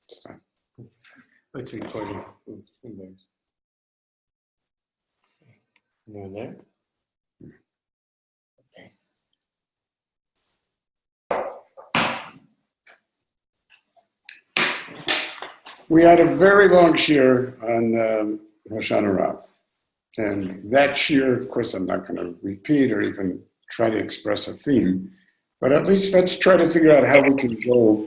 Stop. It's recording. You're there? Okay. We had a very long shir on Hoshana Rabbah. And that shir, of course, I'm not going to repeat or even try to express a theme, but at least let's try to figure out how we can go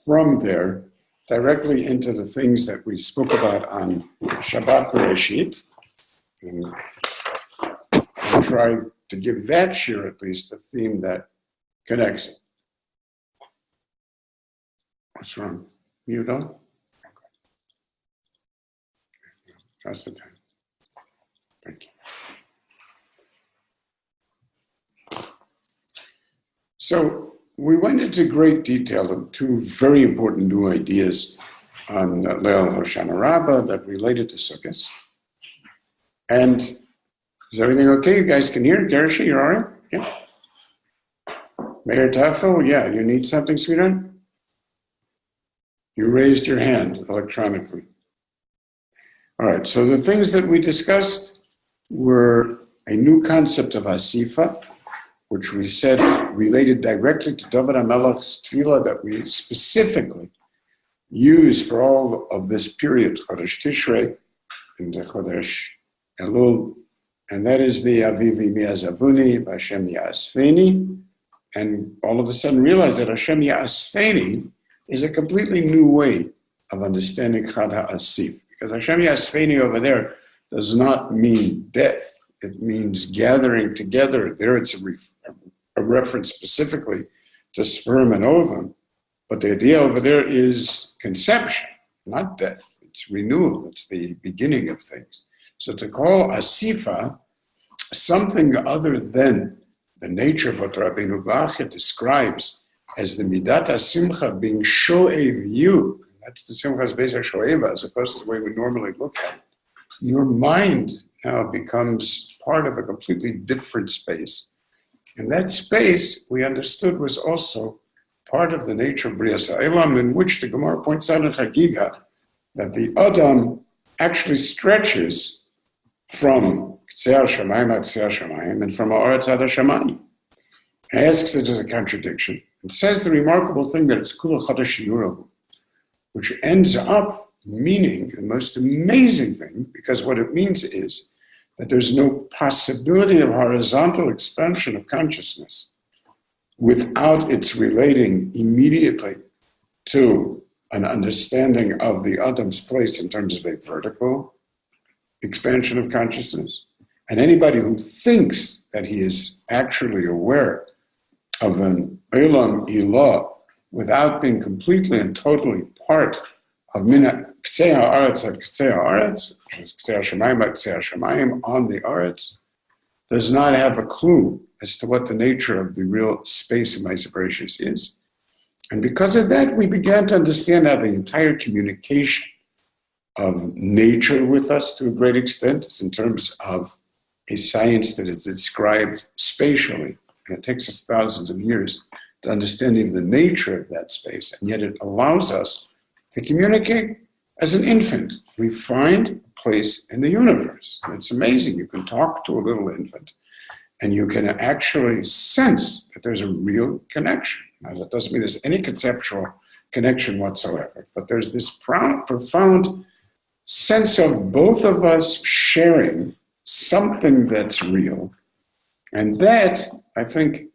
from there directly into the things that we spoke about on Shabbat Bereishit. And I'll try to give that shir at least a theme that connects it. What's wrong? Mute on? Just the time. Thank you. So we went into great detail of two very important new ideas on Leil Hoshana Rabbah that related to Sukkot. And is everything okay? You guys can hear? Bereishit, you're all right? Yeah. Mayor Tafel, yeah, you need something, sweetheart? You raised your hand electronically. All right, so the things that we discussed were a new concept of Asifa, which we said related directly to David HaMelech's tefillah that we specifically use for all of this period, Chodesh Tishrei and the Chodesh Elul, and that is the Avivi Mi'azavuni, Hashem Ya'asfeni, and all of a sudden realize that Hashem Ya'asfeni is a completely new way of understanding Chad HaAsif, because Hashem Ya'asfeni over there does not mean death. It means gathering together. There it's a reference specifically to sperm and ovum. But the idea over there is conception, not death. It's renewal. It's the beginning of things. So to call Asifa something other than the nature of what Rabbeinu Bachya describes as the Midat HaSimcha being sho'ev you, that's the Simchas Beis HaSho'eva, as opposed to the way we normally look at it. Your mind now becomes part of a completely different space. And that space, we understood, was also part of the nature of Brias HaElam, in which the Gemara points out in Chagiga that the Adam actually stretches from K'tzei HaShamayim ad K'tzei HaShamayim and from Ha'aretz ad HaShamayim. And asks it as a contradiction. It says the remarkable thing that it's Kula Chadash Yurahu, which ends up meaning the most amazing thing, because what it means is that there's no possibility of horizontal expansion of consciousness without its relating immediately to an understanding of the Adam's place in terms of a vertical expansion of consciousness. And anybody who thinks that he is actually aware of an Olam Ilah without being completely and totally part of K'tzei HaAretz at K'tzei HaAretz, which is K'tzei HaShamayim at K'tzei HaShamayim on the Aretz, does not have a clue as to what the nature of the real space of Ma'aseh Bereishis is. And because of that, we began to understand how the entire communication of nature with us to a great extent is in terms of a science that is described spatially. And it takes us thousands of years to understand even the nature of that space. And yet it allows us to communicate as an infant. We find a place in the universe. And it's amazing. You can talk to a little infant and you can actually sense that there's a real connection. Now, that doesn't mean there's any conceptual connection whatsoever, but there's this profound sense of both of us sharing something that's real. And that, I think,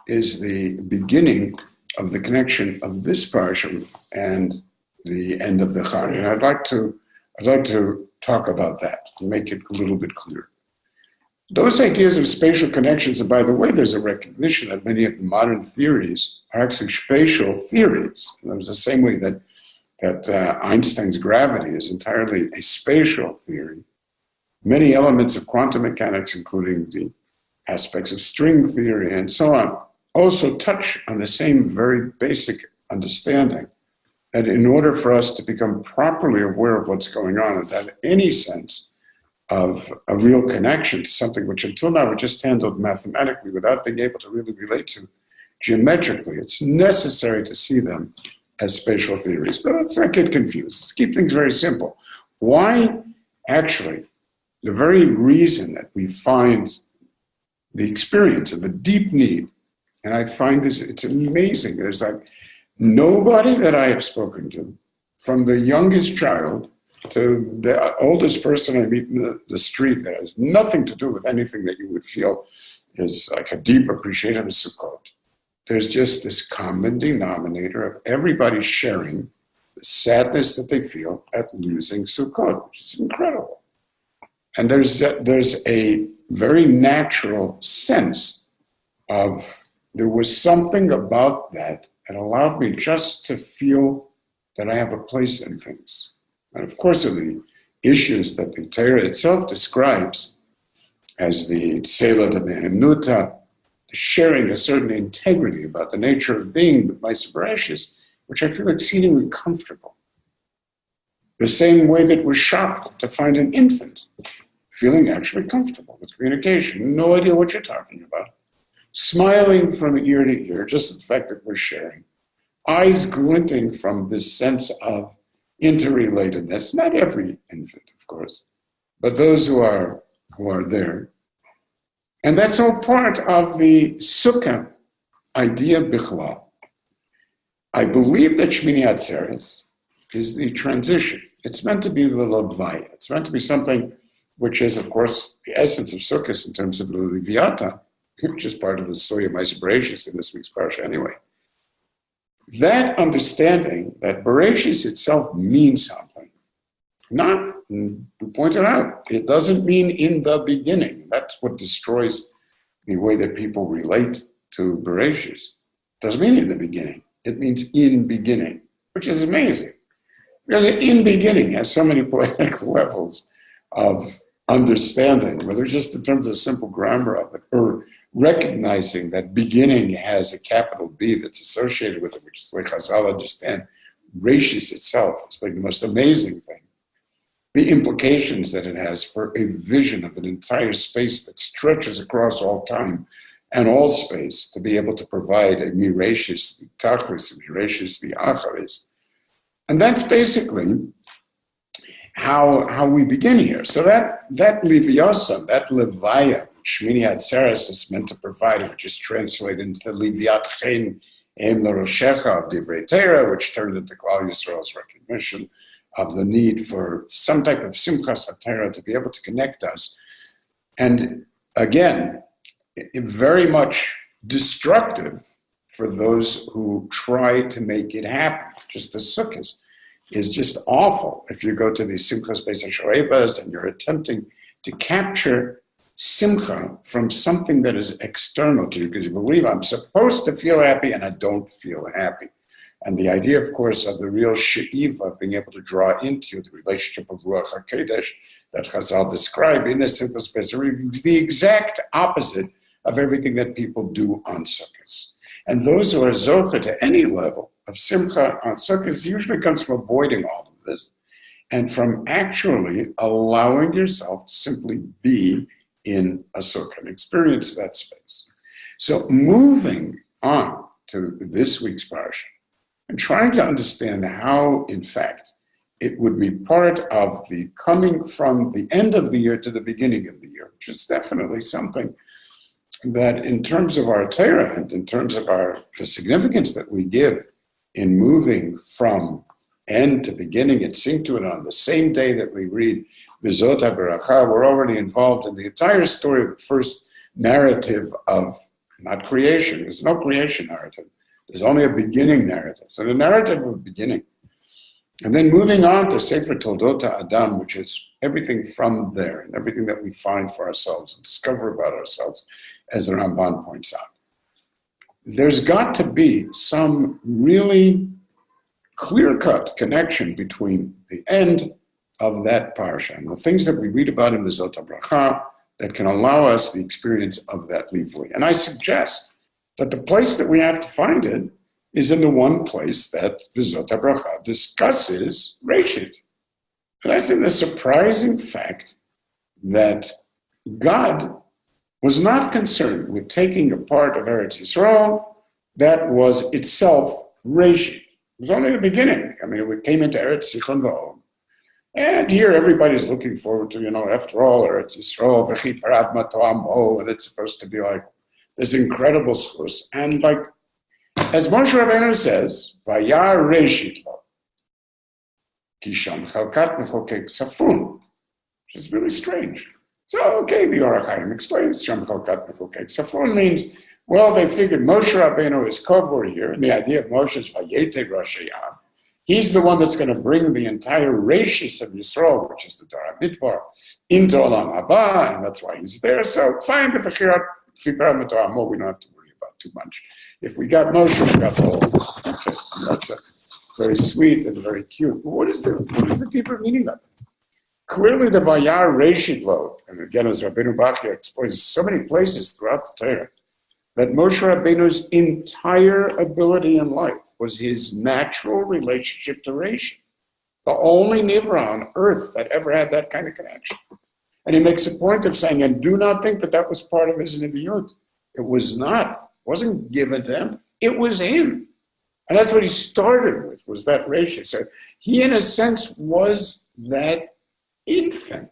is the beginning of the connection of this parsha and the end of the Chag. And I'd like to talk about that and make it a little bit clearer. Those ideas of spatial connections, and by the way, there's a recognition that many of the modern theories are actually spatial theories. And it was the same way that Einstein's gravity is entirely a spatial theory. Many elements of quantum mechanics, including the aspects of string theory and so on, also touch on the same very basic understanding that in order for us to become properly aware of what's going on and have any sense of a real connection to something which until now we just handled mathematically without being able to really relate to geometrically, it's necessary to see them as spatial theories. But let's not get confused. Let's keep things very simple. Why, actually, the very reason that we find the experience of a deep need, and I find this, it's amazing. There's like nobody that I have spoken to, from the youngest child to the oldest person I meet in the street, that has nothing to do with anything that you would feel is like a deep appreciation of Sukkot. There's just this common denominator of everybody sharing the sadness that they feel at losing Sukkot, which is incredible. And there's a very natural sense of, there was something about that that allowed me just to feel that I have a place in things. And of course, of the issues that the Torah itself describes as the Tzela de Bereishit, sharing a certain integrity about the nature of being with my Bereishit, which I feel exceedingly comfortable. The same way that we're shocked to find an infant feeling actually comfortable with communication, no idea what you're talking about, smiling from ear to ear, just the fact that we're sharing, eyes glinting from this sense of interrelatedness. Not every infant, of course, but those who are there. And that's all part of the Sukkah idea bichlal. I believe that Shmini Atzeres is the transition. It's meant to be the Levaya. It's meant to be something which is, of course, the essence of Sukkot in terms of the Leviata, which is part of the story of Ma'aser Bereishit in this week's parsha anyway. That understanding that Bereishit itself means something. Not, we pointed out, it doesn't mean in the beginning. That's what destroys the way that people relate to Bereishit. It doesn't mean in the beginning. It means in beginning, which is amazing. Because in beginning has so many poetic levels of understanding, whether just in terms of simple grammar of it, or recognizing that beginning has a capital B that's associated with it, which is the way Chazal understand Bereishit itself. It's like the most amazing thing. The implications that it has for a vision of an entire space that stretches across all time and all space to be able to provide a Bereishit, the Tachlis, a Bereishit, the Acharis. And that's basically how we begin here. So that Leviosam, that Levaya, Shmini Atzeres is meant to provide, which is translated into the Leviat Chen Em L'Roshecha of Divrei Torah, which turned into Klal Yisrael's recognition of the need for some type of Simchas HaTorah to be able to connect us. And again, very much destructive for those who try to make it happen. Just the Sukkot is just awful. If you go to the Simchas Beis HaShoevas and you're attempting to capture Simcha from something that is external to you, because you believe I'm supposed to feel happy and I don't feel happy. And the idea, of course, of the real she'iva, being able to draw into the relationship of Ruach HaKodesh that Chazal described in the Simchas Beis HaShoevas is the exact opposite of everything that people do on Sukkot. And those who are zocha to any level of simcha on Sukkot usually comes from avoiding all of this and from actually allowing yourself to simply be in a sukkah and experience that space. So moving on to this week's parsha and trying to understand how, in fact, it would be part of the coming from the end of the year to the beginning of the year, which is definitely something that in terms of our Torah and in terms of the significance that we give in moving from end to beginning and sing to it on the same day that we read V'zot HaBeracha, we're already involved in the entire story of the first narrative of, not creation, there's no creation narrative, there's only a beginning narrative. So the narrative of beginning. And then moving on to Sefer Toldot Adam, which is everything from there and everything that we find for ourselves and discover about ourselves, as the Ramban points out. There's got to be some really clear-cut connection between the end of that parsha and the things that we read about in V'zot HaBeracha that can allow us the experience of that livui. And I suggest that the place that we have to find it is in the one place that V'zot HaBeracha discusses Bereishit. And that's in the surprising fact that God was not concerned with taking a part of Eretz Yisrael that was itself Bereishit. was only the beginning. I mean, we came into Eretz Sichon V'Om. And here everybody's looking forward to, after all, Eretz Yisrael, V'chi Parad Mato Amo, and it's supposed to be like this incredible schus. And like, as Moshe Rabbeinu says, Vayar Reishit Lo, Ki Sham Chalkat Mechokek Safun, which is really strange. So, okay, the Orach Chaim explains, Sham Chalkat Mechokek Safun means, well, they figured Moshe Rabbeinu is covered here, and the idea of Moshe is Vayete Rashayam. He's the one that's going to bring the entire rashis of Yisrael, which is the Dara Midbar, into Olam Haba, and that's why he's there. So, fine, the V'chirat Chipar Mato Amo, we don't have to worry about too much. If we got Moshe, we got the whole. Okay, that's very sweet and very cute. But what is the deeper meaning of it? Clearly, the Vayar Reshit Lo, and again, as Rabbeinu Bachya explains so many places throughout the Torah, that Moshe Rabbeinu's entire ability in life was his natural relationship to Reshit. The only Nivra on earth that ever had that kind of connection. And he makes a point of saying, and do not think that that was part of his Niviyut. It was not. It wasn't given to him. It was him. And that's what he started with, was that Reshit. So he, in a sense, was that infant.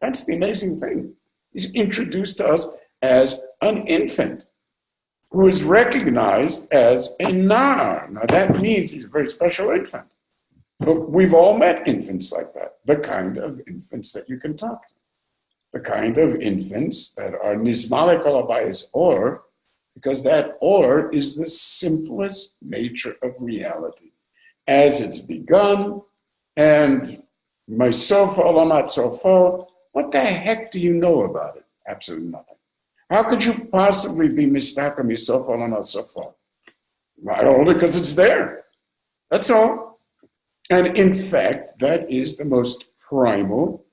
That's the amazing thing. He's introduced to us as an infant who is recognized as a nar. Now that means he's a very special infant. But we've all met infants like that, the kind of infants that you can talk to, the kind of infants that are nismalek alabayis or, because that or is the simplest nature of reality. As it's begun, and my sofa olamat sofo, what the heck do you know about it? Absolutely nothing. How could you possibly be mistaka misofa olamat sofa? Not only because it's there. That's all. And in fact, that is the most primal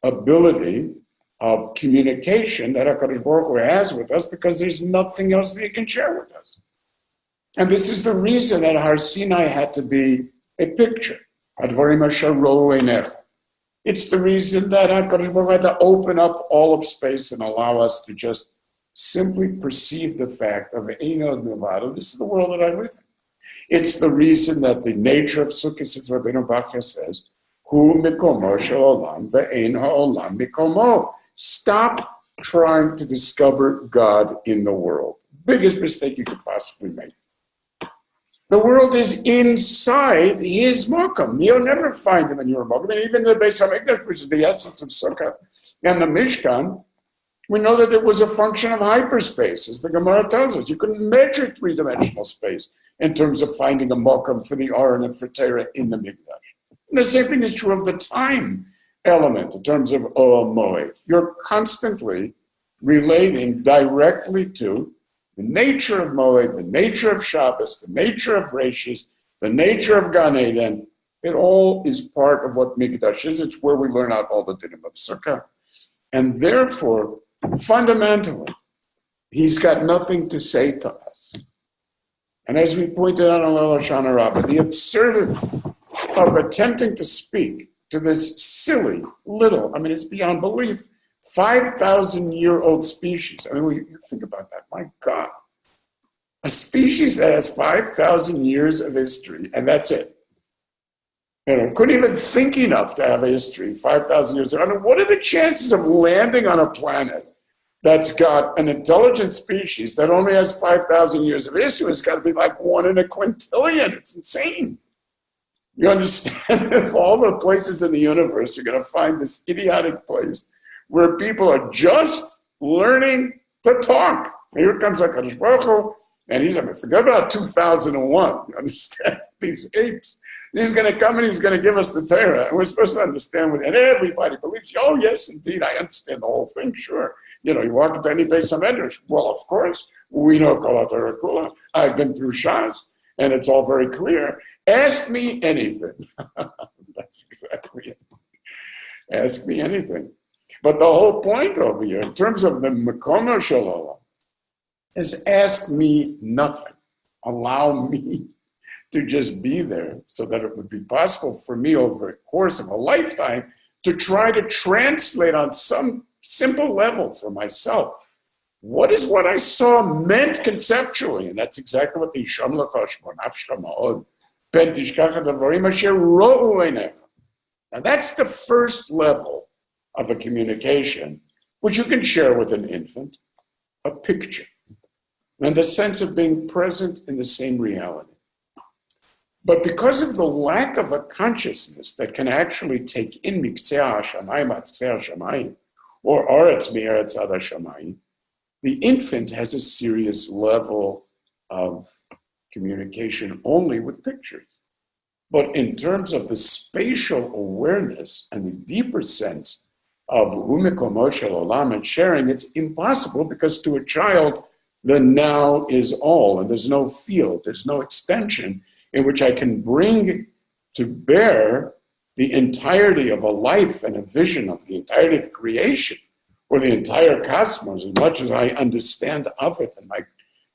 ability of communication that HaKadosh Baruch Hu has with us, because there's nothing else that he can share with us. And this is the reason that Har Sinai had to be a picture. Advarim asher ro'u einecha. It's the reason that HaKadosh Baruch Hu had to open up all of space and allow us to just simply perceive the fact of Eino Milvado. This is the world that I live in. It's the reason that the nature of Sukkot, as Rabbeinu Bachya says, Hu mikomo shel olam ve'ein ha'olam mikomo. Stop trying to discover God in the world. Biggest mistake you could possibly make. The world is inside his Makam. You'll never find him in your Makam. And even the Beis HaMikdash, which is the essence of Sukkah, and the Mishkan, we know that it was a function of hyperspace, as the Gemara tells us. You couldn't measure three-dimensional space in terms of finding a Makam for the Aron and for Torah in the Mikdash. And the same thing is true of the time element in terms of Oel Moed. You're constantly relating directly to the nature of Moed, the nature of Shabbos, the nature of Reshis, the nature of Gan Eden. It all is part of what Mikdash is. It's where we learn out all the dinim of Sukkah. And therefore, fundamentally, he's got nothing to say to us. And as we pointed out on Leil Hoshana Rabbah, the absurdity of attempting to speak to this silly, little, it's beyond belief, 5,000-year-old species. You think about that. My God. A species that has 5,000 years of history, and that's it. Couldn't even think enough to have a history, 5,000 years. What are the chances of landing on a planet that's got an intelligent species that only has 5,000 years of history? It's got to be like 1 in a quintillion. It's insane. You understand? If all the places in the universe, you're going to find this idiotic place where people are just learning to talk. Here comes HaKadosh Baruch Hu, and he's, forget about 2001. You understand? These apes. He's going to come and he's going to give us the Torah, and we're supposed to understand what, and everybody believes, oh, yes, indeed, I understand the whole thing, sure. You walk into any Beis HaMedrash. Well, of course, we know Kol HaTorah Kula. I've been through Shas, and it's all very clear. Ask me anything. That's exactly it. Ask me anything. But the whole point over here, in terms of the Mekomer Shalom, is ask me nothing. Allow me to just be there so that it would be possible for me over the course of a lifetime to try to translate on some simple level for myself what is what I saw meant conceptually. And that's exactly what the Yisham L'Chosh Nafshka Ma'od Now that's the first level of a communication, which you can share with an infant, a picture, and the sense of being present in the same reality. But because of the lack of a consciousness that can actually take in Miktseh HaShamayim Atzeh HaShamayim, or Aretz Me'eretz Ad HaShamayim, the infant has a serious level of communication only with pictures. But in terms of the spatial awareness and the deeper sense of Hu Mikomo Shel Olam and sharing, it's impossible because to a child, the now is all, and there's no field, there's no extension in which I can bring to bear the entirety of a life and a vision of the entirety of creation, or the entire cosmos, as much as I understand of it, and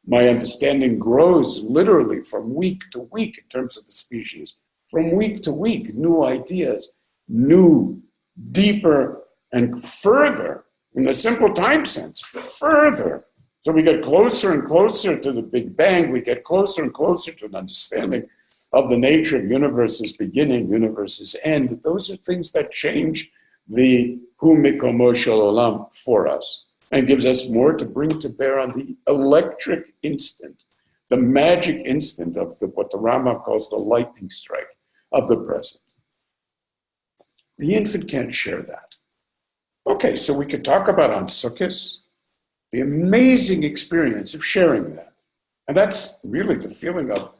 my understanding grows literally from week to week in terms of the species. From week to week, new ideas, new, deeper, and further, in the simple time sense, further. So we get closer and closer to the Big Bang, we get closer and closer to an understanding of the nature of universe's beginning, universe's end. Those are things that change the Hu Mikomo Shel Olam for us and gives us more to bring to bear on the electric instant, the magic instant of what the Rama calls the lightning strike of the present. The infant can't share that. Okay, so we could talk about on Sukkot, the amazing experience of sharing that. And that's really the feeling of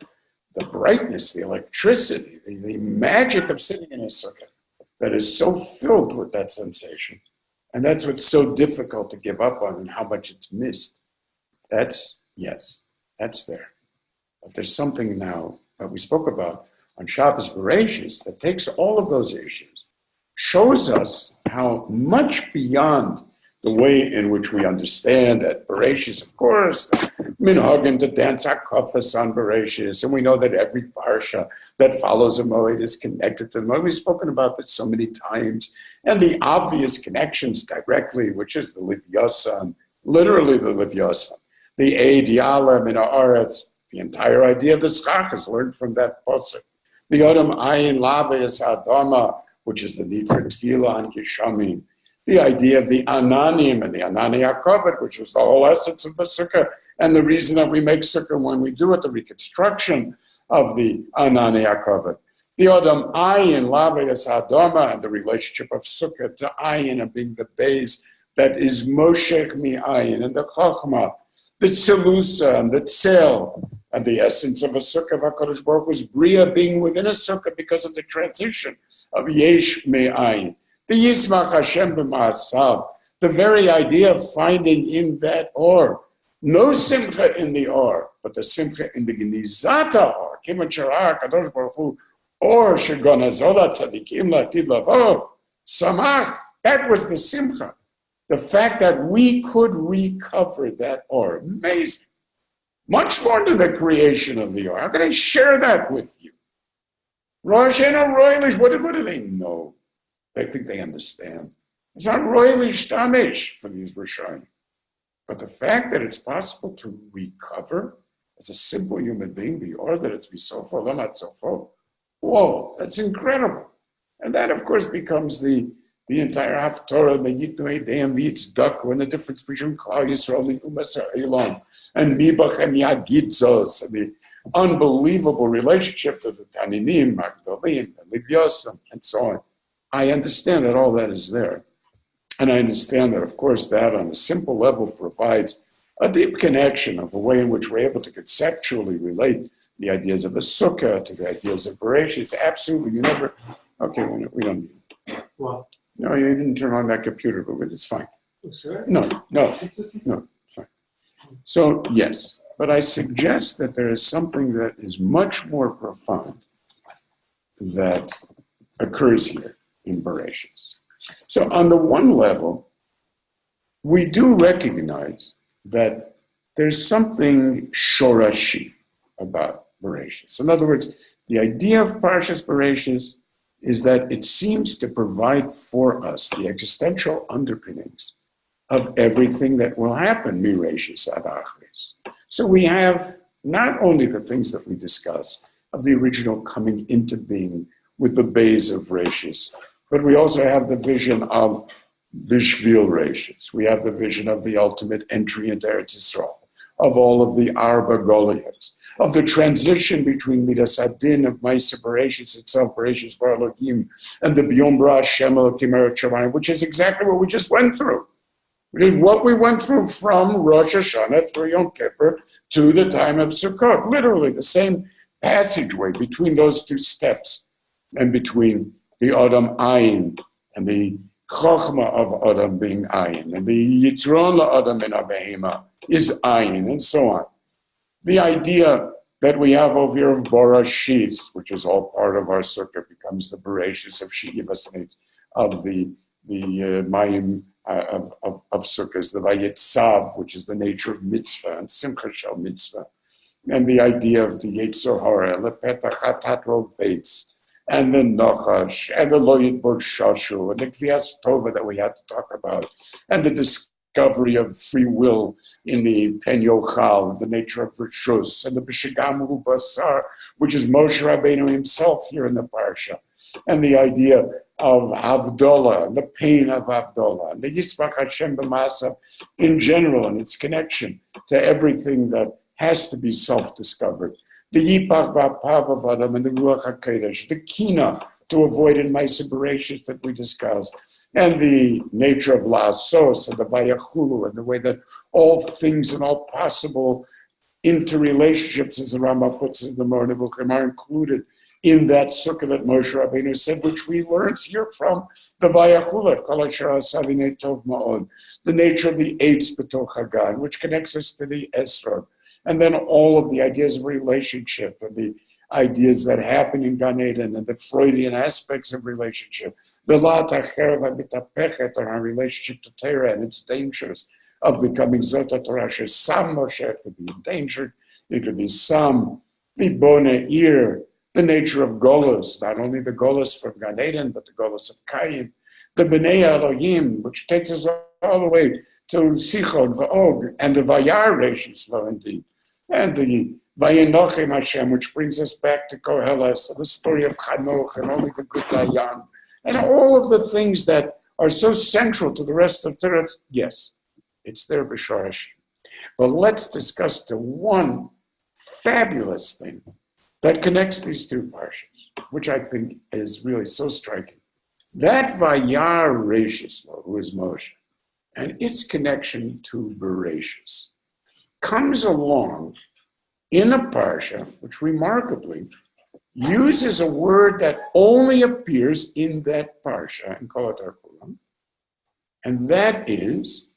the brightness, the electricity, the magic of sitting in a sukkah that is so filled with that sensation. And that's what's so difficult to give up on and how much it's missed. That's there. But there's something now that we spoke about on Shabbos Bereishit that takes all of those issues, shows us how much beyond the way in which we understand that Bereishit, of course, minhagim to dance hakafas on Bereishit, and we know that every parsha that follows a moed is connected to the moed. We've spoken about this so many times, and the obvious connections directly, which is the Livyasan, literally the Livyasan, the Eid Yala Min Haaretz, the entire idea of the schach is learned from that pasuk. The Odom Ayin Lavayas Adama, which is the need for tefillah and kishamim. The idea of the Ananim and the Anani HaKavod, which was the whole essence of the Sukkah, and the reason that we make Sukkah when we do it, the reconstruction of the Anani HaKavod. The Odom Ayin, Lavayas Adama, and the relationship of Sukkah to Ayin and being the base that is Moshech Mi Ayin, and the Chachma, the Tzelusa, and the Tzel, and the essence of a Sukkah of HaKadosh Baruch Hu's Bria being within a Sukkah because of the transition of Yesh Mi Ayin. The Yismach Hashem b'ma'asav, the very idea of finding in that or, no simcha in the or, but the simcha in the genizata or, kiman shara kadosh baruch hu, or shegonazola tzadikim latid lavo, samach, that was the simcha. The fact that we could recover that or, amazing. Much more than the creation of the or. How can I share that with you? Rosh Hashanah Roilish, what do they know? They think they understand. It's not royally shtamish for these Rishonim. But the fact that it's possible to recover as a simple human being, the order that it's bisofo, lamat sofo, whoa, that's incredible. And that, of course, becomes the entire Haftorah, Meyitnu Eidem V'Yitzdaka, and the difference between Klal Yisrael and Umas Ha'elam, and Mibach and Yagidzos, and the unbelievable relationship to the Taninim, Magdalim, and Livyasim, and so on. I understand that all that is there. And I understand that, of course, that on a simple level provides a deep connection of the way in which we're able to conceptually relate the ideas of a sukkah to the ideas of Bereishit. Absolutely, you never, okay, we don't need it. Well, no, you didn't turn on that computer, but it's fine. Sure? No, it's fine. So, yes, but I suggest that there is something that is much more profound that occurs here in Bereishit. So on the one level, we do recognize that there's something shorashi about Bereishit. In other words, the idea of Parshas Bereishit is that it seems to provide for us the existential underpinnings of everything that will happen, Mireshis ad Achris. So we have not only the things that we discuss, of the original coming into being with the bays of Reishis. But we also have the vision of Bishvil Reishis. We have the vision of the ultimate entry into Eretz Yisrael, of all of the Arba Goliaths, of the transition between Midas Adin of Maisa Bereishis itself, Bereishis Bar Elohim, and the Biyom Bara Hashem Elokim Eretz Shamayim, which is exactly what we just went through. What we went through from Rosh Hashanah through Yom Kippur to the time of Sukkot. Literally the same passageway between those two steps and between the Adam Ayin and the Chochmah of Adam being Ayin and the Yitron LaAdam in Abehema is Ayin and so on. The idea that we have over here of Bereishit, which is all part of our sukkah, becomes the Bereishit of Shivas of the Mayim of sukkahs, the Vayetzav, which is the nature of mitzvah and Simcha Shel mitzvah, and the idea of the Yetzer Hara, the Petach HaTatro Veitz, and the Nachash, and the Lo Yitbor Shashu, and the Kvias Tova that we had to talk about, and the discovery of free will in the Pen Yochal, the nature of Rishus, and the B'Shegamu Basar, which is Moshe Rabbeinu himself here in the Parsha, and the idea of Havdalah, and the pain of Havdalah, and the Yitzvach Hashem B'Masa in general, and its connection to everything that has to be self-discovered. The Yipach Ba'Pav of Adam and the Ruach HaKodesh, the Kina to avoid in Maisa Bereishit that we discussed, and the nature of La'asos and the Vayachulu and the way that all things and all possible interrelationships, as the Rambam puts it in the Moreh Nevuchim, are included in that sukkah that Moshe Rabbeinu said, which we learn here from the Vayachulu, Kol Asher Asavine Tov Ma'od, the nature of the Eitz B'toch Hagan, which connects us to the Esrog. And then all of the ideas of relationship and the ideas that happen in Gan Eden and the Freudian aspects of relationship. The La'at HaCherev HaMitapechet on our relationship to Torah and its dangers of becoming Zot Torah. Some Moshe could be endangered. It could be some Vibone Ir, the nature of Golos, not only the Golos from Gan Eden, but the Golos of Kayin. The B'nai Elohim, which takes us all the way to Sichon, V'og, and the Vayar Reishis, indeed. And the Vayenochem Hashem, which brings us back to Koheles, the story of Chanoch, and only the good Dayan, and all of the things that are so central to the rest of Torah. Yes, it's there, B'Sharash. But let's discuss the one fabulous thing that connects these two parshas, which I think is really so striking. That Vayar Reishis, who is Moshe, and its connection to Bereishis, comes along in a parsha which remarkably uses a word that only appears in that parsha in Kol HaTarkulam, and that is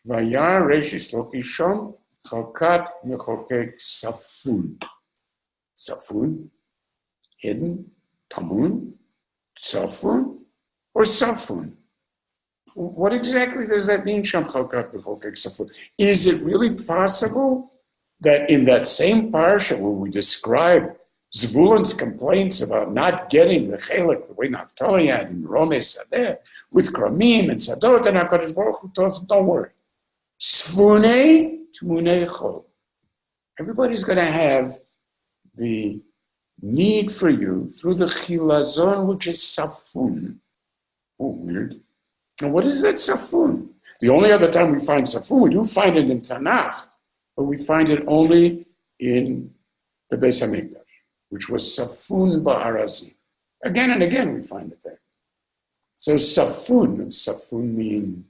Vayar Reishis Lokishon Chalkat Mechokek Safun. Safun, hidden, Tamun, Safun, or Safun. What exactly does that mean, Sham Chalkat Mechokek Safun? Is it really possible that in that same parsha where we describe Zvulun's complaints about not getting the chelik the way Naphtali had in Romei Sadeh, with Kramim and Sadot, and HaKadosh Baruch Hu tells them, don't worry. Sfunei Tmunei Chol. Everybody's going to have the need for you through the Chilazon, which is Safun. Oh, weird. And what is that Safun? The only other time we find Safun, we do find it in Tanakh, but we find it only in the Beis HaMikdash, which was Safun Ba'arazim. Again and again we find it there. So Safun mean,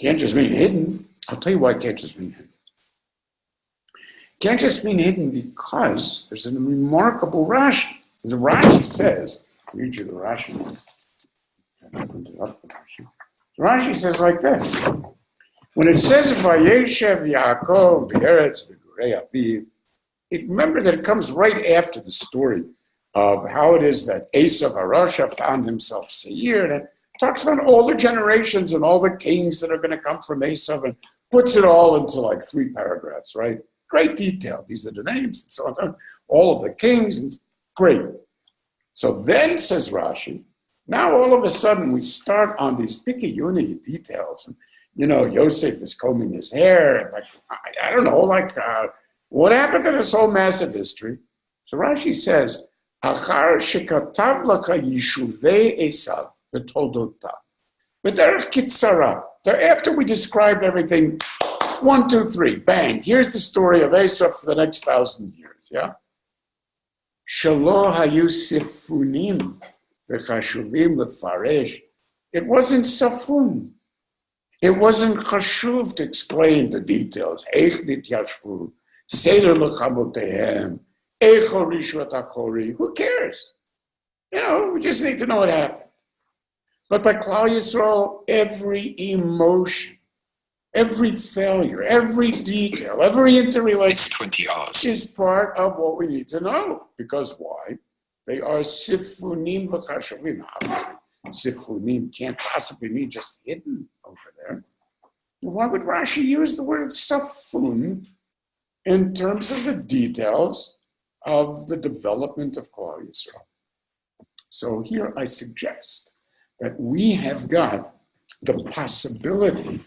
can't just mean hidden. I'll tell you why it can't just mean hidden. It can't just mean hidden because there's a remarkable Rashi. The Rashi says, I'll read you the Rashi. Rashi says like this. When it says Vayeshev Yaakov B'Eretz V'Gurei Aviv, remember that it comes right after the story of how it is that Esav Harasha found himself Seir, and it talks about all the generations and all the kings that are going to come from Esav, and puts it all into like 3 paragraphs, right? Great detail. These are the names and so on. All of the kings, and great. So then, says Rashi, now all of a sudden we start on these pikiyuni details. And, Yosef is combing his hair. And I don't know, What happened to this whole massive history? So Rashi says, Achar shekatav laka yishuvei Esav b'toldotav. B'derech kitzara. After we described everything, 1, 2, 3, bang, here's the story of Esav for the next 1,000 years, yeah? Shelo hayu sifunim v'chashuvim lefaresh. It wasn't safun. It wasn't chashuv to explain the details. Eich nityashvu, seder lechabotehem, eicho rishvat achori. Who cares? You know, we just need to know what happened. But by Klal Yisrael, every emotion, every failure, every detail, every interrelation is part of what we need to know. Because why? They are sifunim v'chashavim. Obviously, sifunim can't possibly mean just hidden over there. Why would Rashi use the word safun in terms of the details of the development of Klal Yisrael? So here I suggest that we have got the possibility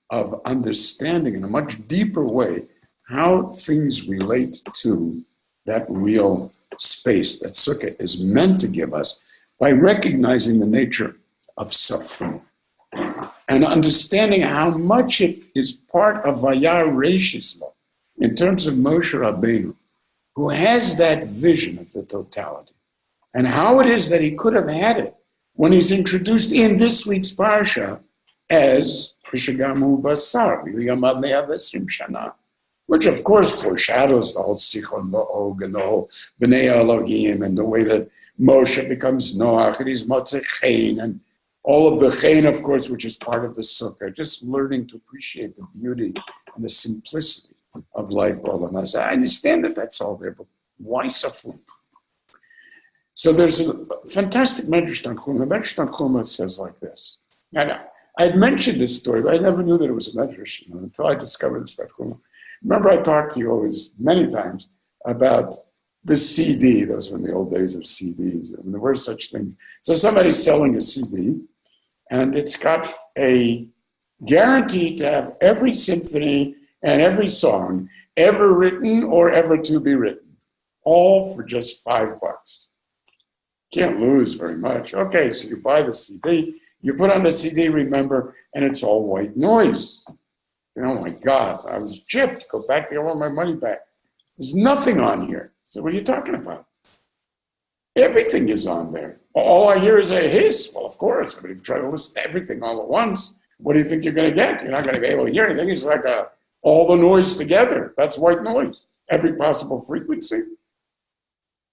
of understanding in a much deeper way how things relate to that real space that Sukkah is meant to give us by recognizing the nature of safun and understanding how much it is part of Vayar Reishislo in terms of Moshe Rabbeinu, who has that vision of the totality, and how it is that he could have had it when he's introduced in this week's parsha as Pishigamu Basar, Shana, which of course foreshadows the whole Sichon V'og and the whole B'nei Elohim and the way that Moshe becomes Noach and he's Motzei Chen and all of the Chen, of course, which is part of the Sukkah, just learning to appreciate the beauty and the simplicity of life. I understand that that's all there, but why safun? So there's a fantastic Medrash Tanchuma. The Medrash Tanchuma says like this. And I had mentioned this story, but I never knew that it was a Medrash, until I discovered this Tanchuma. Remember, I talked to you always many times about the CD. Those were in the old days of CDs. I mean, there were such things. So somebody's selling a CD, and it's got a guarantee to have every symphony and every song ever written or ever to be written, all for just $5. Can't lose very much. Okay, so you buy the CD, you put on the CD, remember, and it's all white noise. Oh my God, I was gypped. Go back there, I want my money back. There's nothing on here. So what are you talking about? Everything is on there. All I hear is a hiss. Well, of course. I mean, if you try to listen to everything all at once, what do you think you're going to get? You're not going to be able to hear anything. It's like all the noise together. That's white noise. Every possible frequency.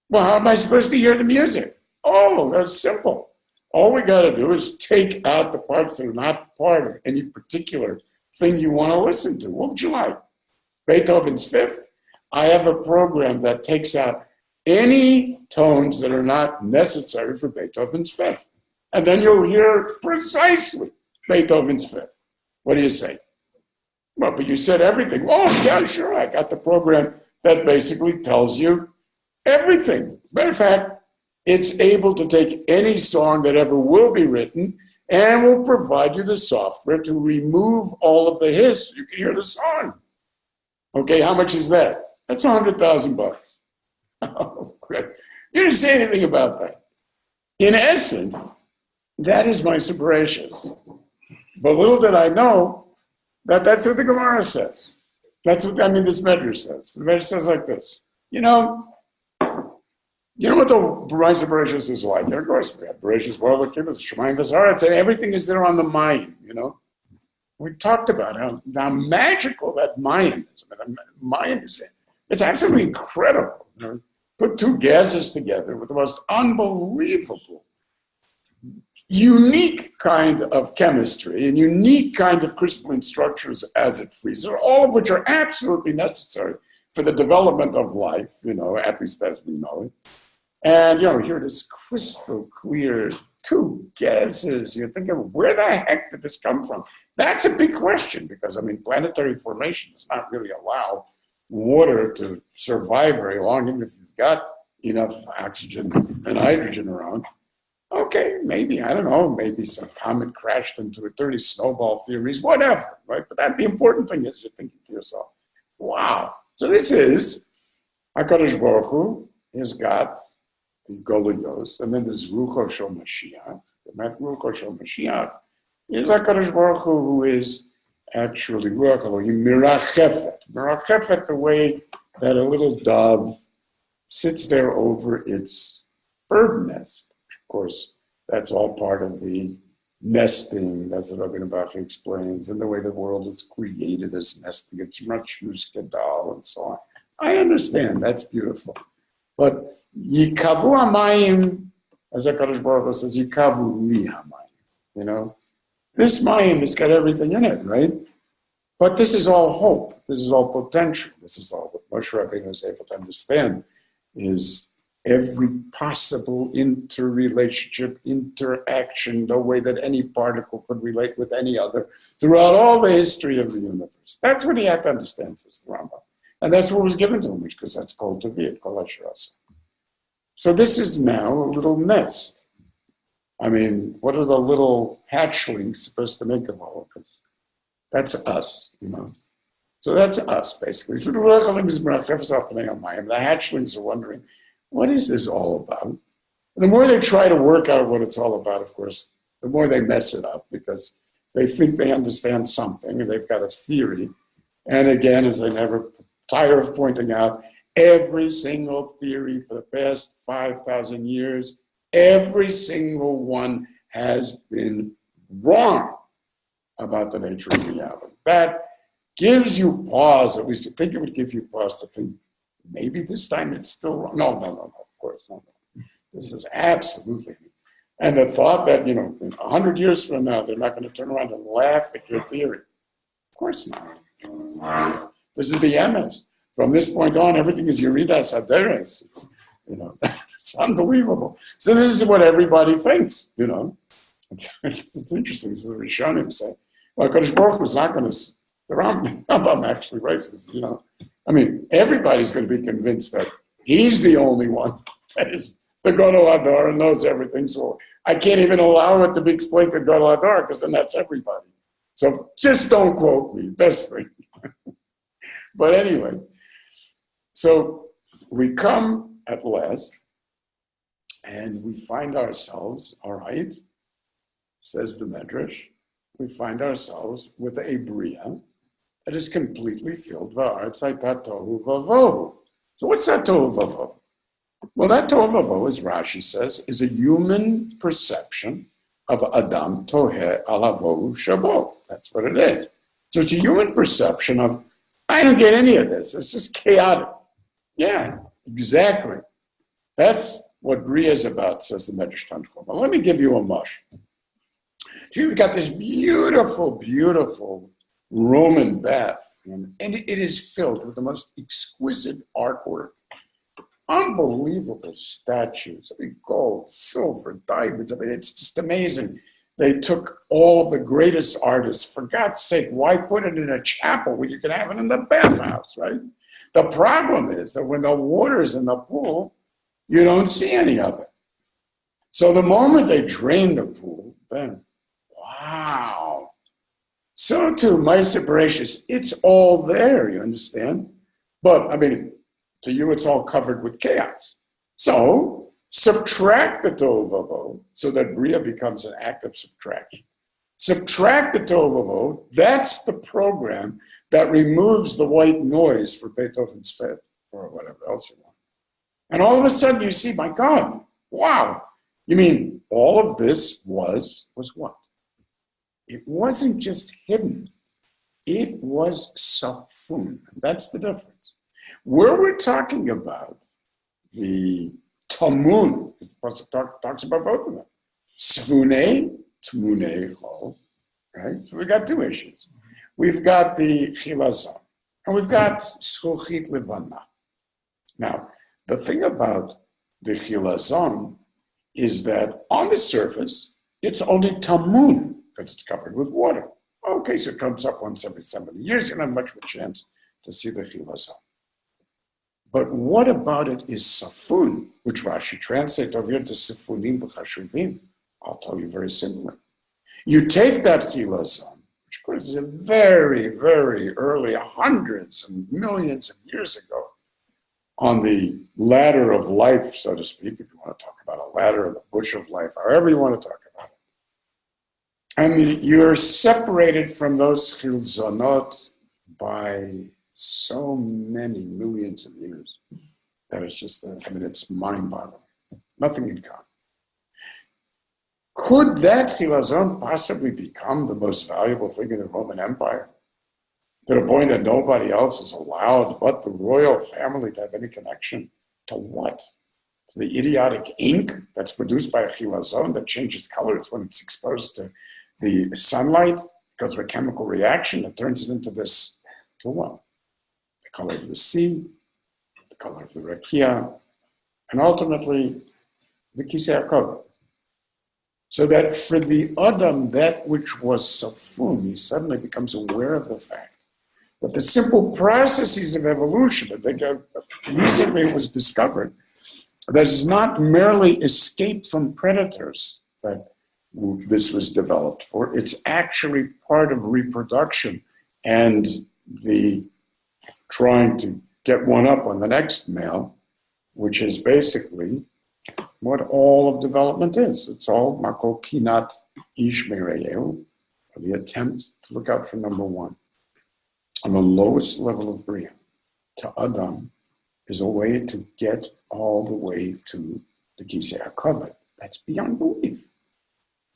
Well, how am I supposed to hear the music? Oh, that's simple. All we got to do is take out the parts that are not part of any particular thing you want to listen to. What would you like? Beethoven's Fifth? I have a program that takes out any tones that are not necessary for Beethoven's Fifth. And then you'll hear precisely Beethoven's Fifth. What do you say? Well, but you said everything. Oh, yeah, sure. I got the program that basically tells you everything. As a matter of fact, it's able to take any song that ever will be written and will provide you the software to remove all of the hiss so you can hear the song. Okay, how much is that? That's $100,000. Oh, great. You didn't say anything about that. In essence, that is my Bereishit. But little did I know that that's what the Gemara says. That's what, this Medrash says. The Medrash says like this. You know what the Bereishit is like? Of course, we have Bereishit, World, Shemayim, V'Zaretz, and everything is there on the mind, We talked about how magical that mind is. Mind is it's absolutely incredible. Put two gases together with the most unbelievable, unique kind of chemistry and unique kind of crystalline structures as it freezes, all of which are absolutely necessary for the development of life, at least as we know it. And, here it is crystal clear, two gases. You're thinking, where the heck did this come from? That's a big question because, planetary formation does not really allow water to survive very long, even if you've got enough oxygen and hydrogen around. Okay, maybe, I don't know, maybe some comet crashed into it, 30 snowball theories, whatever, right? But the important thing is you're thinking to yourself, wow, So this is HaKadosh Baruch Hu has got the Goliyos, and then there's Rucho Shel Mashiach. That Rucho Shel Mashiach is HaKadosh Baruch Hu, who is actually Ruach Elohim Mirachefet. Mirachefet, the way that a little dove sits there over its bird nest. Of course, that's all part of the nesting, that's what Rabbi Bach explains, and the way the world is created as nesting. It's Rachmus Gadal and so on. I understand, that's beautiful. But Yikavu Hamayim, as HaKadosh Baruch Hu says, Yikavu Li Hamayim. You know, this Mayim has got everything in it, right? But this is all hope. This is all potential. This is all what Moshe Rabbeinu was able to understand, is every possible interrelationship, interaction, the way that any particle could relate with any other throughout all the history of the universe. That's what he had to understand, says the Rambam. And that's what was given to him, because that's called Taviyat, Kol HaShirasa. So this is now a little nest. I mean, what are the little hatchlings supposed to make of all of this? That's us, you know. So that's us, basically. So the hatchlings are wondering, what is this all about? And the more they try to work out what it's all about, of course, the more they mess it up, because they think they understand something, and they've got a theory. And again, as I never tire of pointing out, every single theory for the past 5,000 years, every single one has been wrong about the nature of reality. That gives you pause, at least you think it would give you pause to think, maybe this time it's still wrong. No, of course, no. This is absolutely. And the thought that, you know, 100 years from now, they're not going to turn around and laugh at your theory. Of course not. This is the MS. From this point on, everything is Yeridas Haderes. You know, it's unbelievable. So this is what everybody thinks, you know. It's interesting. So the Rishonim say, well, Kodesh Baruch Hu was not going to, the Rambam actually writes this, you know. I mean, everybody's going to be convinced that he's the only one that is the Gadol Hador and knows everything. So I can't even allow it to be explained to Gadol Hador, because then that's everybody. So just don't quote me, best thing. But anyway, so we come at last and we find ourselves, all right, says the Medrash, we find ourselves with a Bria that is completely filled v'aretz hayta tohu vavohu. So what's that tohu vavohu? Well, that tohu vavohu, as Rashi says, is a human perception of Adam toheh alavohu shabo. That's what it is. So it's a human perception of, I don't get any of this. It's just chaotic. Yeah, exactly. That's what Bria is about, says the Medrash Tanchuma. But let me give you a mush. So you've got this beautiful, beautiful Roman bath, and it is filled with the most exquisite artwork. Unbelievable statues. I mean, gold, silver, diamonds. I mean, it's just amazing. They took all of the greatest artists. For God's sake, why put it in a chapel when you can have it in the bathhouse, right? The problem is that when the water's in the pool, you don't see any of it. So the moment they drain the pool, then, wow. So too, Ma'aseh Bereishit, it's all there, you understand? But, I mean, to you, it's all covered with chaos. So, subtract the tohu vavohu, so that Bria becomes an act of subtraction. Subtract the tohu vavohu, that's the program that removes the white noise for Beethoven's Fifth, or whatever else you want. And all of a sudden you see, my God, wow. You mean all of this was what? It wasn't just hidden. It was safun. That's the difference. Where we're talking about the Tamun, because the Pasuk talks about both of them. Sfune, Tmunei Chol, right? So we've got two issues. We've got the Chilazon, and we've got Schuchit Levana. Now, the thing about the Chilazon is that on the surface, it's only Tamun, because it's covered with water. Okay, so it comes up once every 70 years, you don't have much of a chance to see the Chilazon. But what about it is Safun, which Rashi translates over here to Sifunim v'chashuvim? I'll tell you very simply. You take that Chilazon, which of was very, very early, hundreds and millions of years ago, on the ladder of life, so to speak, if you want to talk about a ladder or the bush of life, however you want to talk about it. And you're separated from those chilzonot by so many millions of years that it's just, it's mind-boggling. Nothing in common. Could that chilazon possibly become the most valuable thing in the Roman Empire? To the point that nobody else is allowed but the royal family to have any connection to what? To the idiotic ink that's produced by a chilazon that changes colors when it's exposed to the sunlight because of a chemical reaction that turns it into this, to what? The color of the sea, the color of the rakia, and ultimately the kisei hakavod. So that for the Adam, that which was safun, he suddenly becomes aware of the fact that the simple processes of evolution, that recently it was discovered, that is not merely escape from predators that this was developed for, it's actually part of reproduction and the trying to get one up on the next male, which is basically what all of development is. It's all makol kinat ish mereyehu, the attempt to look out for number one. On the lowest level of Bria, to Adam, is a way to get all the way to the kisei hakavod. That's beyond belief.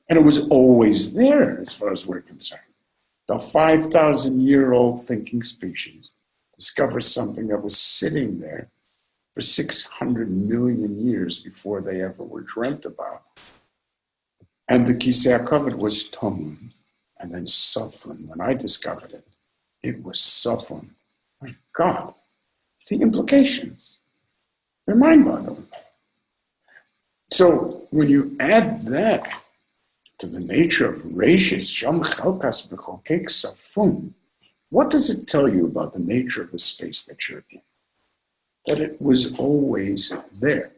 And it was always there as far as we're concerned. The 5,000-year-old thinking species discovers something that was sitting there for 600 million years before they ever were dreamt about. And the kisei hakavod was tomun, and then safun. When I discovered it, it was safun. My God, the implications, they're mind-boggling. So when you add that to the nature of Bereishit, Sham Chalkas B'Chokek Safun, what does it tell you about the nature of the space that you're in? That it was always there.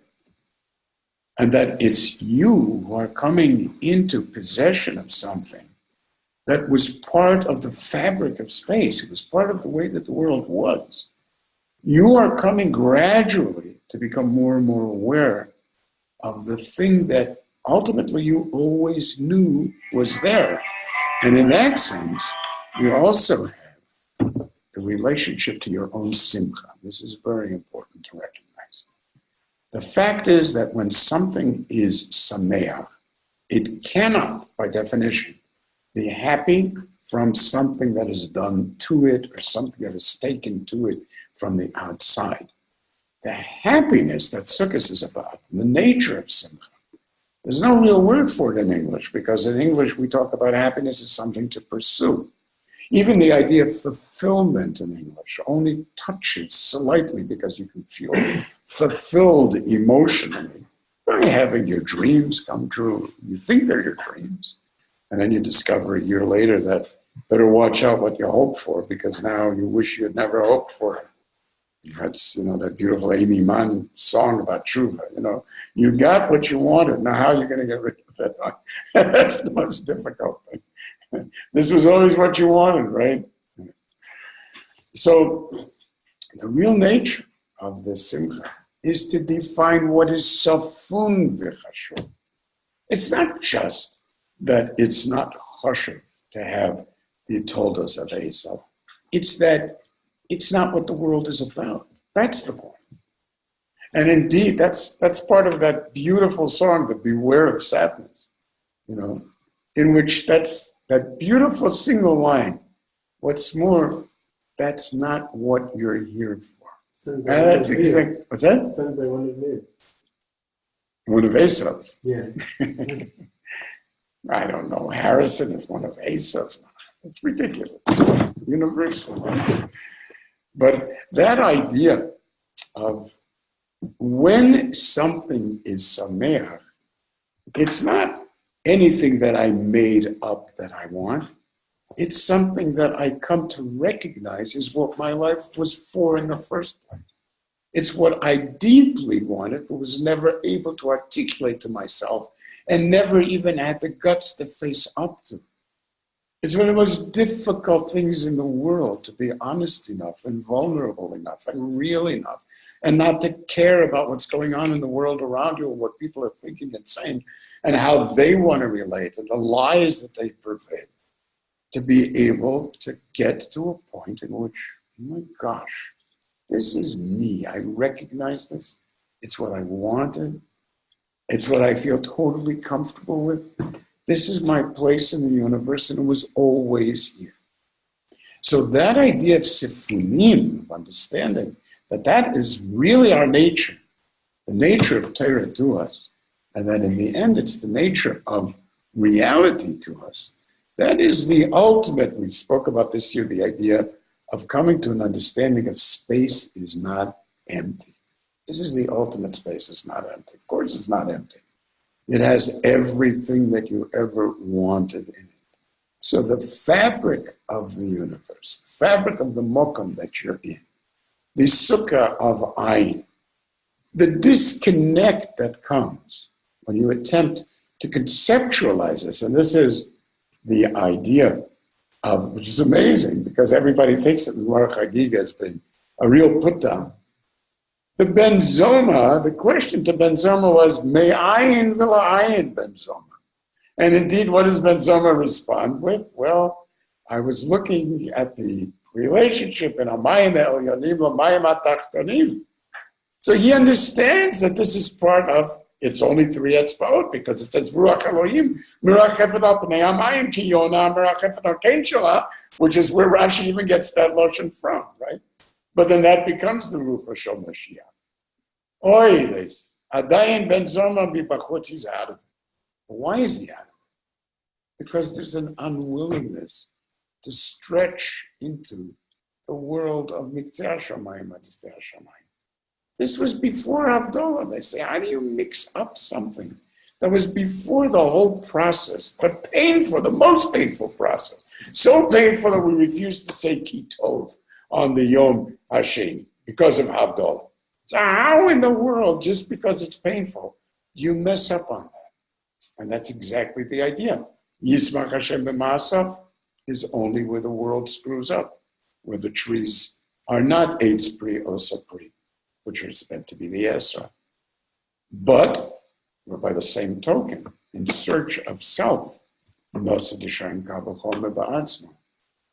And that it's you who are coming into possession of something that was part of the fabric of space. It was part of the way that the world was. You are coming gradually to become more and more aware of the thing that ultimately you always knew was there. And in that sense, you also have the relationship to your own simcha. This is very important to recognize. The fact is that when something is sameach, it cannot, by definition, be happy from something that is done to it or something that is taken to it from the outside. The happiness that Sukkot is about, the nature of simcha, there's no real word for it in English, because in English we talk about happiness as something to pursue. Even the idea of fulfillment in English only touches slightly because you can feel fulfilled emotionally by having your dreams come true. You think they're your dreams. And then you discover a year later that better watch out what you hope for, because now you wish you had never hoped for it. That's, that beautiful Amy Mann song about tshuva. You got what you wanted. Now how are you going to get rid of it? That's the most difficult thing. This was always what you wanted, right? So the real nature of the simcha is to define what is safun v'chashuv. It's not just that it's not chashuv to have the toldos of Esav. It's that it's not what the world is about. That's the point. And indeed, that's part of that beautiful song, the Beware of Sadness, in which that's that beautiful single line. What's more, that's not what you're here for. And that's exactly, what's that? Sung by one of theirs. One of Esav's. Yeah. I don't know. Harrison is one of Esav's. It's ridiculous. Universal. But that idea of when something is sameach, it's not anything that I made up that I want. It's something that I come to recognize is what my life was for in the first place. It's what I deeply wanted, but was never able to articulate to myself and never even had the guts to face up to. It's one of the most difficult things in the world to be honest enough and vulnerable enough and real enough and not to care about what's going on in the world around you and what people are thinking and saying and how they want to relate and the lies that they pervade. To be able to get to a point in which, oh my gosh, this is me. I recognize this. It's what I wanted. It's what I feel totally comfortable with. This is my place in the universe, and it was always here. So that idea of sifunim, of understanding that that is really our nature, the nature of Torah to us, and that in the end it's the nature of reality to us, that is the ultimate, we spoke about this year, the idea of coming to an understanding of space is not empty. This is the ultimate space, it's not empty. Of course it's not empty. It has everything that you ever wanted in it. So the fabric of the universe, the fabric of the mokum that you're in, the sukkah of ayin, the disconnect that comes when you attempt to conceptualize this, and this is the idea of, which is amazing because everybody takes it in haChag as being a real put down. The Ben Zoma, the question to Ben Zoma was, "Me ayin v'la ayin Ben Zoma." And indeed, what does Ben Zoma respond with? Well, I was looking at the relationship in Amayim Elyonim Amayim Atachtonim. So he understands that this is part of, it's only three etzbaot because it says Ruach Elohim Mirachefet al Pnei Hamayim Ki Yona Mirachefet al Kein Shela, which is where Rashi even gets that lotion from, right? But then that becomes the Ruach Shel Mashiach. Oy, this Adayin Ben Zoma b'bachutz, he's out of it. Why is he out of it? Because there's an unwillingness to stretch into the world of Mitzvah Shamayim Mitzvah Shamayim. This was before Havdalah. They say, how do you mix up something that was before the whole process, the painful, the most painful process, so painful that we refuse to say Kitov on the Yom HaSheni because of Havdalah. So how in the world, just because it's painful, you mess up on that? And that's exactly the idea. Yismach Hashem b'ma'asav is only where the world screws up, where the trees are not eitz pri osa pri, which are meant to be the Esra. But we're by the same token in search of self.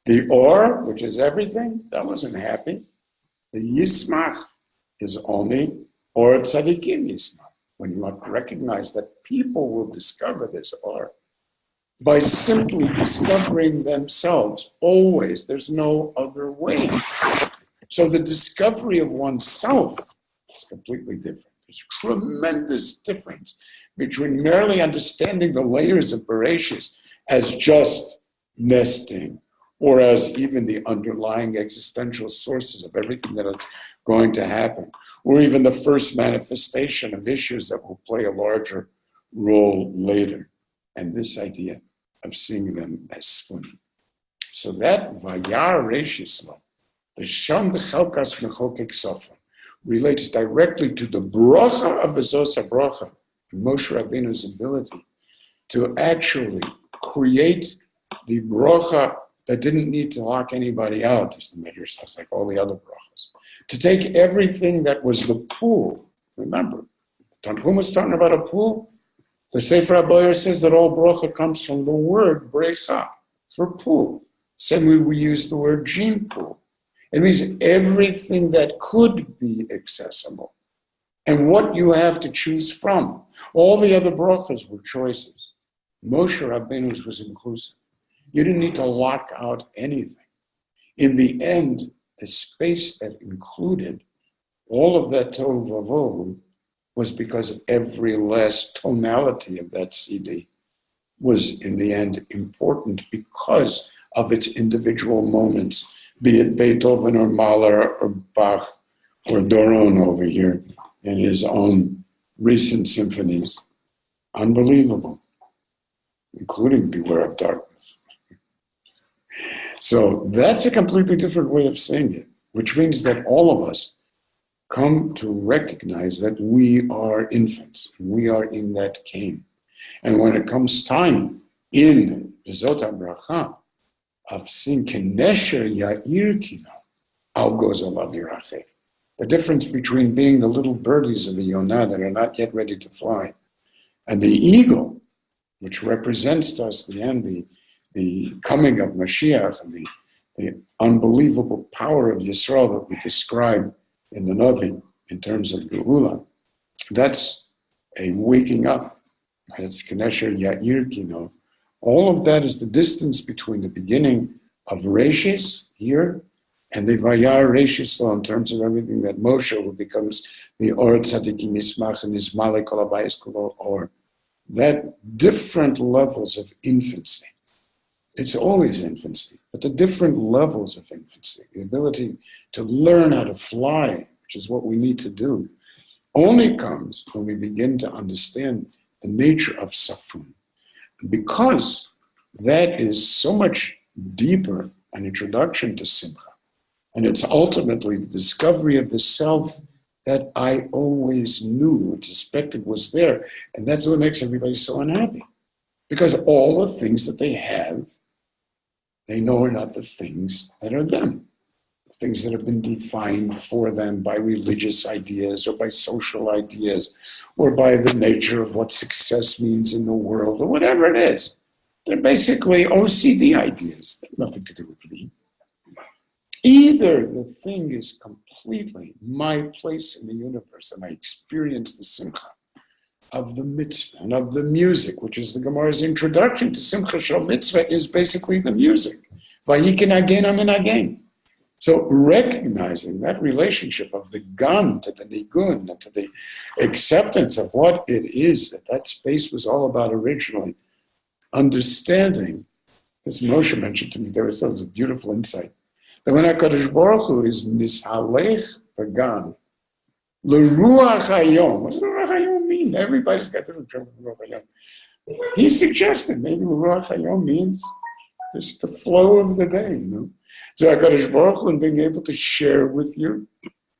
The or, which is everything, that wasn't happy. The Yismach is only or tzadikim Yismach. When you recognize that people will discover this or by simply discovering themselves, always, there's no other way. So the discovery of oneself is completely different. There's a tremendous difference between merely understanding the layers of Bereishit as just nesting, or as even the underlying existential sources of everything that is going to happen, or even the first manifestation of issues that will play a larger role later. And this idea of seeing them as sfunim. So that vayar reishislo, the sham b'chalkas mechokek sofa, relates directly to the bracha of V'zos HaBracha, Moshe Rabbeinu's ability to actually create the bracha that didn't need to lock anybody out, as the Midrash says, like all the other brachas. To take everything that was the pool, remember, Tanchum was talking about a pool. The Sefer HaBoyer says that all bracha comes from the word brecha, for pool. Same way we use the word gene pool. It means everything that could be accessible and what you have to choose from. All the other brachas were choices. Moshe Rabbeinu's was inclusive. You didn't need to lock out anything. In the end, the space that included all of that tohu vavohu was because every last tonality of that CD was in the end important because of its individual moments, be it Beethoven or Mahler or Bach or Doron over here in his own recent symphonies. Unbelievable, including Beware of Darkness. So that's a completely different way of saying it, which means that all of us come to recognize that we are infants. We are in that cave. And when it comes time in V'zot HaBracha of seeing Kenesher Ya'ir Kino, Al goes alav yirachev. The difference between being the little birdies of the Yonah that are not yet ready to fly, and the eagle, which represents to us the coming of Mashiach and the unbelievable power of Yisrael that we describe in the Navi in terms of Geula. That's a waking up. It's Kenesher Ya'ir Kino. All of that is the distance between the beginning of Bereishit here and the Vayar Bereishit law in terms of everything that Moshe becomes the Or Tzadikim Yismach and Ismalek Kol Habayis Kol Or. That different levels of infancy. It's always infancy, but the different levels of infancy, the ability to learn how to fly, which is what we need to do, only comes when we begin to understand the nature of Safun. Because that is so much deeper an introduction to Simcha. And it's ultimately the discovery of the self that I always knew, suspected was there. And that's what makes everybody so unhappy. Because all the things that they have, they know are not the things that are them. Things that have been defined for them by religious ideas or by social ideas or by the nature of what success means in the world or whatever it is. They're basically OCD ideas. They have nothing to do with me. Either the thing is completely my place in the universe and I experience the simcha of the mitzvah and of the music, which is the Gemara's introduction to Simcha Shel Mitzvah, is basically the music. Vayikin again, amen again. So recognizing that relationship of the gun to the nigun and to the acceptance of what it is that space was all about originally, understanding, as Moshe mentioned to me, there was a beautiful insight, that when HaKadosh Baruch Hu is mishalech pagan, l'ruach hayom, what does l'ruach hayom mean? Everybody's got different terms for l'ruach hayom. He suggested maybe l'ruach hayom means just the flow of the day, you know. So HaKadosh Baruch Hu, being able to share with you,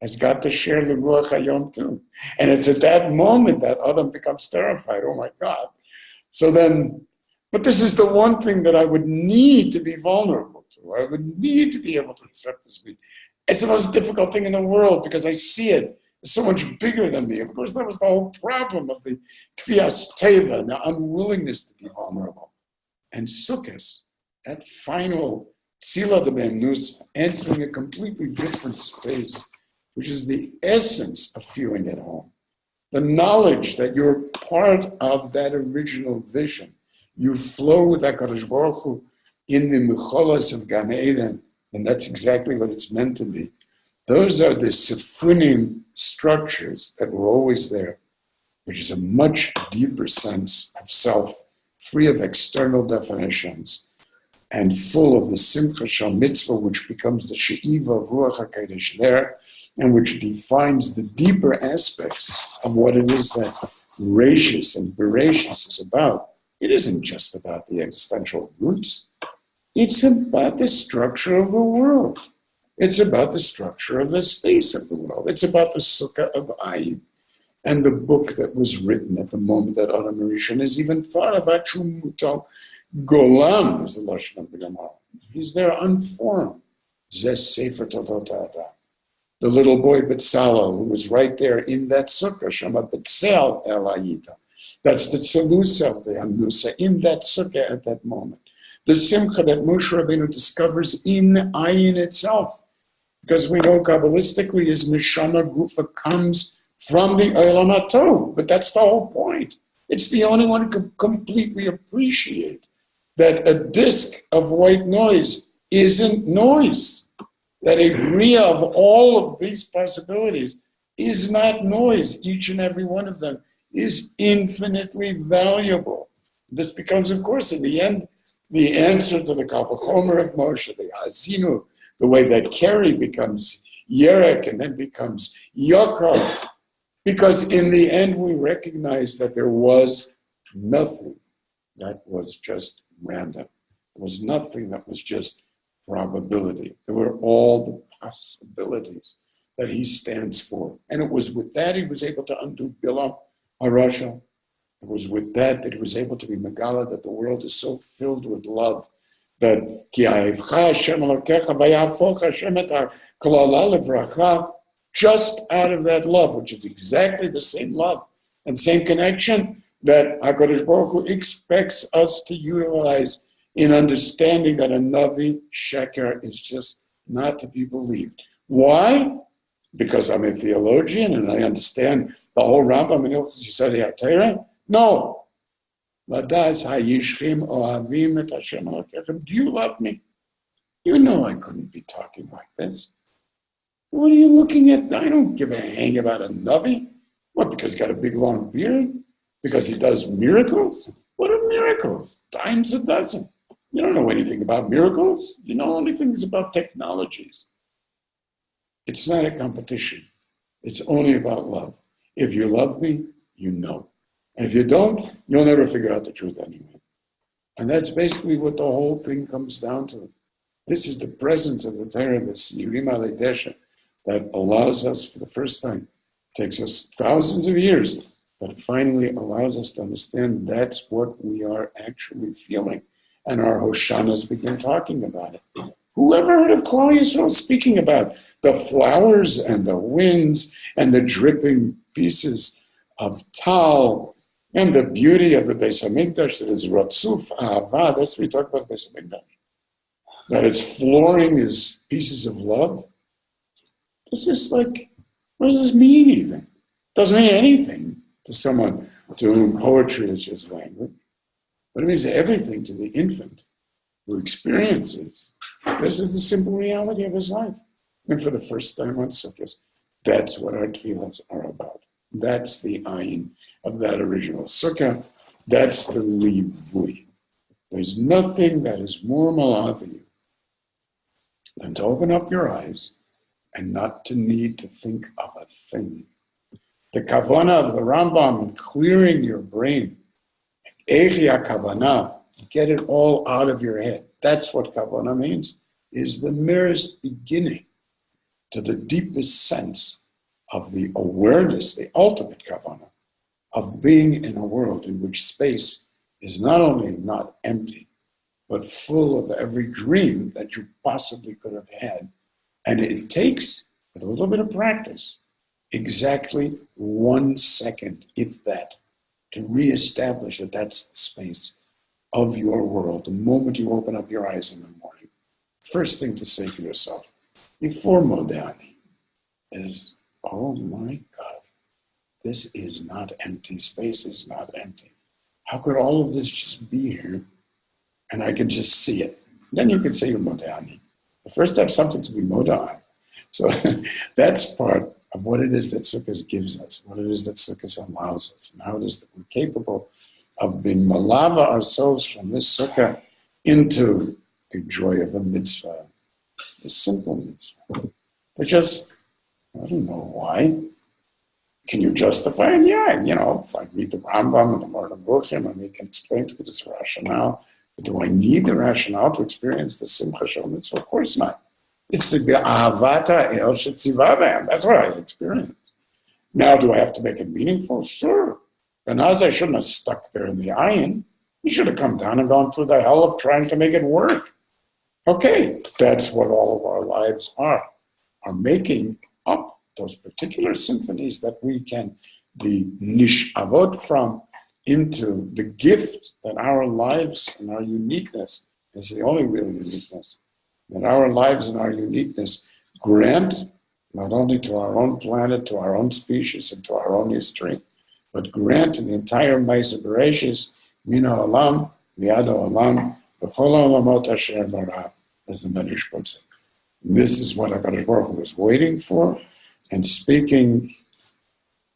has got to share the Ruach HaYom too. And it's at that moment that Adam becomes terrified. Oh my God. So then, but this is the one thing that I would need to be vulnerable to. I would need to be able to accept this. It's the most difficult thing in the world because I see it. It's so much bigger than me. Of course, that was the whole problem of the Kfiyas Teva, the unwillingness to be vulnerable. And Sukkot, that final Tzila de Ben-Nusa, entering a completely different space, which is the essence of feeling at home. The knowledge that you're part of that original vision. You flow with HaKadosh Baruch Hu in the Mecholas of Gan Eden, and that's exactly what it's meant to be. Those are the Sefunim structures that were always there, which is a much deeper sense of self, free of external definitions, and full of the Simcha Shel Mitzvah, which becomes the She'iva of Ruach HaKodesh there, and which defines the deeper aspects of what it is that Bereishit and Bereishit is about. It isn't just about the existential roots. It's about the structure of the world. It's about the structure of the space of the world. It's about the Sukkah of Ayin and the book that was written at the moment that Adam Rishon is even thought of. Achumuto Golam is the Lashon of the Gemara. He's there unformed. Zes Sefer Todot Adam. The little boy Betzalel, who was right there in that sukkah, Shama Betzel El Ayita. That's the Tzelusa of the Hanusa in that sukkah at that moment. The Simcha that Moshe Rabbeinu discovers in Ayin itself. Because we know Kabbalistically his Neshama Gufa comes from the Olam HaTov, but that's the whole point. It's the only one who can completely appreciate that a disk of white noise isn't noise. That a bria of all of these possibilities is not noise. Each and every one of them is infinitely valuable. This becomes, of course, in the end, the answer to the Kal Vachomer of Moshe, the Azinu, the way that Keri becomes Yerek and then becomes Yokar. Because in the end, we recognize that there was nothing that was just random. There was nothing that was just probability. There were all the possibilities that he stands for. And it was with that he was able to undo Bilam HaRasha. It was with that he was able to be Megala, that the world is so filled with love that Ki Ha'avcha Hashem Elokecha Vayahafok Hashem et ha'klala levracha, just out of that love, which is exactly the same love and same connection that HaKadosh Baruch Hu expects us to utilize in understanding that a Navi Sheker is just not to be believed. Why? Because I'm a theologian and I understand the whole Rambam and Hilchos Yisodei HaTorah? No. Do you love me? You know I couldn't be talking like this. What are you looking at? I don't give a hang about a Navi. What, because he's got a big long beard? Because he does miracles? What are miracles? Times a dozen. You don't know anything about miracles. You know only things about technologies. It's not a competition. It's only about love. If you love me, you know. And if you don't, you'll never figure out the truth anyway. And that's basically what the whole thing comes down to. This is the presence of the Torah, this Yirim Alei Desha, that allows us for the first time. It takes us thousands of years, but finally allows us to understand that's what we are actually feeling. And our Hoshanas begin talking about it. Who ever heard of Klal Yisrael speaking about the flowers and the winds and the dripping pieces of tal and the beauty of the Beis HaMikdash that is Ratzuf Ahava? That's what we talk about Beis HaMikdash. That its flooring is pieces of love. It's just like, what does this mean even? Doesn't mean anything to someone to whom poetry is just language. But it means everything to the infant who experiences. This is the simple reality of his life. And for the first time on Sukkot, that's what our tefillahs are about. That's the ayin of that original sukkah. That's the livui. There's nothing that is more malavi than to open up your eyes and not to need to think of a thing. The kavanah of the Rambam in clearing your brain, Echi kavanah, get it all out of your head. That's what kavanah means, is the merest beginning to the deepest sense of the awareness, the ultimate kavanah, of being in a world in which space is not only not empty, but full of every dream that you possibly could have had. And it takes, with a little bit of practice, exactly 1 second, if that, to reestablish that that's the space of your world. The moment you open up your eyes in the morning, first thing to say to yourself, before Modani, is, oh my God, this is not empty. Space is not empty. How could all of this just be here and I can just see it? Then you can say you're Modani. But first have something to be Modan. So that's part of what it is that Sukkot gives us, what it is that Sukkot allows us, and how it is that we're capable of being malava ourselves from this Sukkah into the joy of a mitzvah, the simple mitzvah. But just, I don't know why. Can you justify it? Yeah, if I read the Rambam and the Moreh Nevuchim, and we can explain to me this rationale. But do I need the rationale to experience the simcha shel mitzvah? Of course not. It's the ahavata el shetziva b'hem. That's what I experience. Now, do I have to make it meaningful? Sure. But now I shouldn't have stuck there in the ayin. You should have come down and gone through the hell of trying to make it work. Okay, that's what all of our lives are making up those particular symphonies that we can be nishavot from into the gift that our lives and our uniqueness is the only real uniqueness, that our lives and our uniqueness grant not only to our own planet, to our own species, and to our own history, but grant in the entire Ma'aseh Bereishit, Min ha'olam, V'ad ha'olam, V'chol ha'olamot asher bara, as the Medrash puts it. This is what HaKadosh Baruch Hu was waiting for, and speaking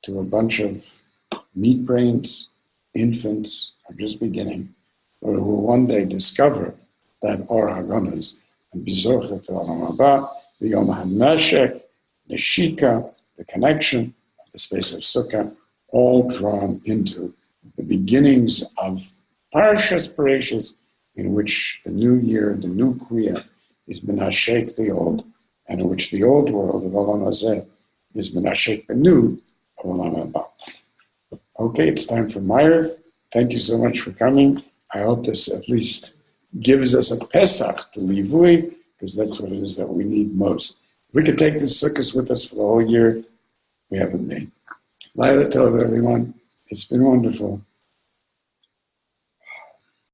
to a bunch of meat brains, infants, are just beginning, who will one day discover that Or HaGonas, and Bizochet Olam Haba, the Yom HaNashek, the Shika, the connection of the space of Sukkah, all drawn into the beginnings of Parashas Bereishit, in which the new year, the new Kriya, is Menashek the old, and in which the old world of Olam Hazeh is Menashek the new of Olam Haba. Okay, it's time for Meir. Thank you so much for coming. I hope this at least gives us a Pesach to livui, because that's what it is that we need most. If we could take this sukkahs with us for the whole year, we haven't made. Laila Tov, everyone. It's been wonderful.